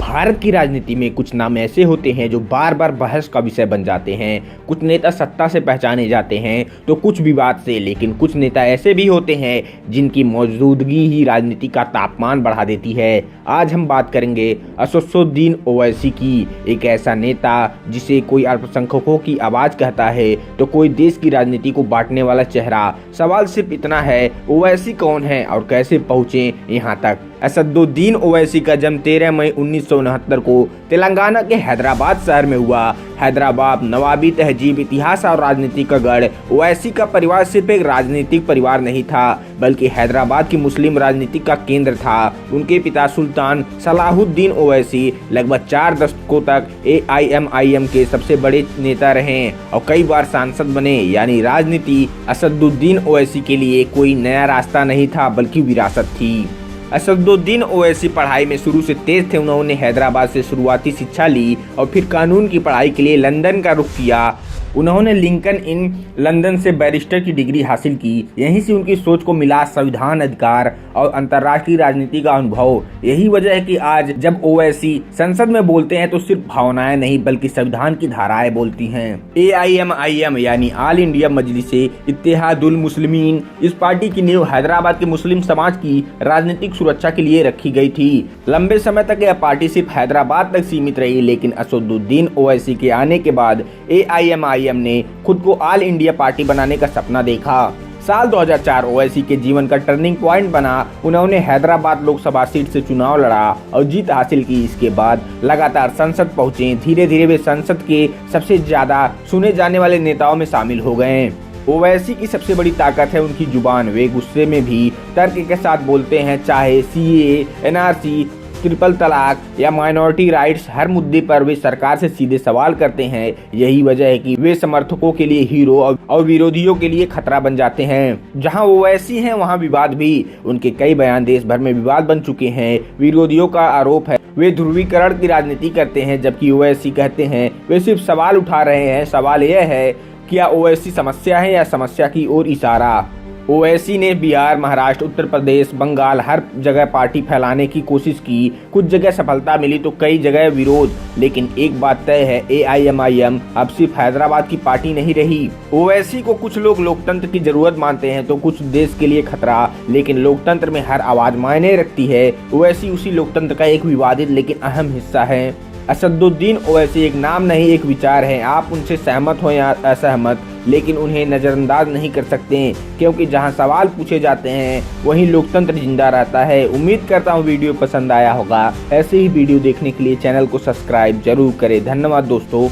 भारत की राजनीति में कुछ नाम ऐसे होते हैं जो बार बार बहस का विषय बन जाते हैं। कुछ नेता सत्ता से पहचाने जाते हैं तो कुछ विवाद से, लेकिन कुछ नेता ऐसे भी होते हैं जिनकी मौजूदगी ही राजनीति का तापमान बढ़ा देती है। आज हम बात करेंगे असदुद्दीन ओवैसी की, एक ऐसा नेता जिसे कोई अल्पसंख्यकों की आवाज कहता है तो कोई देश की राजनीति को बांटने वाला चेहरा। सवाल सिर्फ इतना है, ओवैसी कौन है और कैसे पहुंचे यहाँ तक। असदुद्दीन ओवैसी का जन्म 13 मई 1969 को तेलंगाना के हैदराबाद शहर में हुआ। हैदराबाद नवाबी तहजीब, इतिहास और राजनीति का गढ़। ओवैसी का परिवार सिर्फ एक राजनीतिक परिवार नहीं था, बल्कि हैदराबाद की मुस्लिम राजनीति का केंद्र था। उनके पिता सुल्तान सलाहुद्दीन ओवैसी लगभग 4 दशकों तक AIMIM के सबसे बड़े नेता रहे और कई बार सांसद बने। यानी राजनीति असदुद्दीन ओवैसी के लिए कोई नया रास्ता नहीं था, बल्कि विरासत थी। असदुद्दीन ओवैसी पढ़ाई में शुरू से तेज थे। उन्होंने हैदराबाद से शुरुआती शिक्षा ली और फिर कानून की पढ़ाई के लिए लंदन का रुख किया। उन्होंने लिंकन इन लंदन से बैरिस्टर की डिग्री हासिल की। यहीं से उनकी सोच को मिला संविधान, अधिकार और अंतर्राष्ट्रीय राजनीति का अनुभव। यही वजह है कि आज जब ओवैसी संसद में बोलते हैं तो सिर्फ भावनाएं नहीं, बल्कि संविधान की धाराएं बोलती हैं। AIMIM यानी ऑल इंडिया मजलिसे इत्तेहादुल मुस्लिमीन, इस पार्टी की नींव हैदराबाद के मुस्लिम समाज की राजनीतिक सुरक्षा के लिए रखी गई थी। लंबे समय तक यह पार्टी सिर्फ हैदराबाद तक सीमित रही, लेकिन असदुद्दीन ओवैसी के आने के बाद AIMIM ने खुद को ऑल इंडिया पार्टी बनाने का सपना देखा। साल 2004 ओवैसी के जीवन का टर्निंग पॉइंट बना। उन्होंने हैदराबाद लोकसभा सीट से चुनाव लड़ा और जीत हासिल की। इसके बाद लगातार संसद पहुंचे। धीरे धीरे वे संसद के सबसे ज्यादा सुने जाने वाले नेताओं में शामिल हो गए। ओवैसी की सबसे बड़ी ताकत है उनकी जुबान। वे गुस्से में भी तर्क के साथ बोलते हैं, चाहे CAA, NRC, ट्रिपल तलाक या माइनॉरिटी राइट्स, हर मुद्दे पर वे सरकार से सीधे सवाल करते हैं। यही वजह है कि वे समर्थकों के लिए हीरो और विरोधियों के लिए खतरा बन जाते हैं। जहां ओवैसी हैं वहां विवाद भी। उनके कई बयान देश भर में विवाद बन चुके हैं। विरोधियों का आरोप है वे ध्रुवीकरण की राजनीति करते हैं, जबकि ओवैसी कहते हैं वे सिर्फ सवाल उठा रहे हैं। सवाल यह है, क्या ओवैसी समस्या है या समस्या की ओर इशारा। ओवैसी ने बिहार, महाराष्ट्र, उत्तर प्रदेश, बंगाल, हर जगह पार्टी फैलाने की कोशिश की। कुछ जगह सफलता मिली तो कई जगह विरोध। लेकिन एक बात तय है, AIMIM अब सिर्फ हैदराबाद की पार्टी नहीं रही। ओवैसी को कुछ लोग लोकतंत्र की जरूरत मानते हैं तो कुछ देश के लिए खतरा, लेकिन लोकतंत्र में हर आवाज मायने रखती है। ओवैसी उसी लोकतंत्र का एक विवादित लेकिन अहम हिस्सा है। असदुद्दीन ओवैसी एक नाम नहीं, एक विचार है। आप उनसे सहमत हो या असहमत, लेकिन उन्हें नज़रअंदाज नहीं कर सकते, क्योंकि जहां सवाल पूछे जाते हैं वहीं लोकतंत्र जिंदा रहता है। उम्मीद करता हूं वीडियो पसंद आया होगा। ऐसे ही वीडियो देखने के लिए चैनल को सब्सक्राइब जरूर करें। धन्यवाद दोस्तों।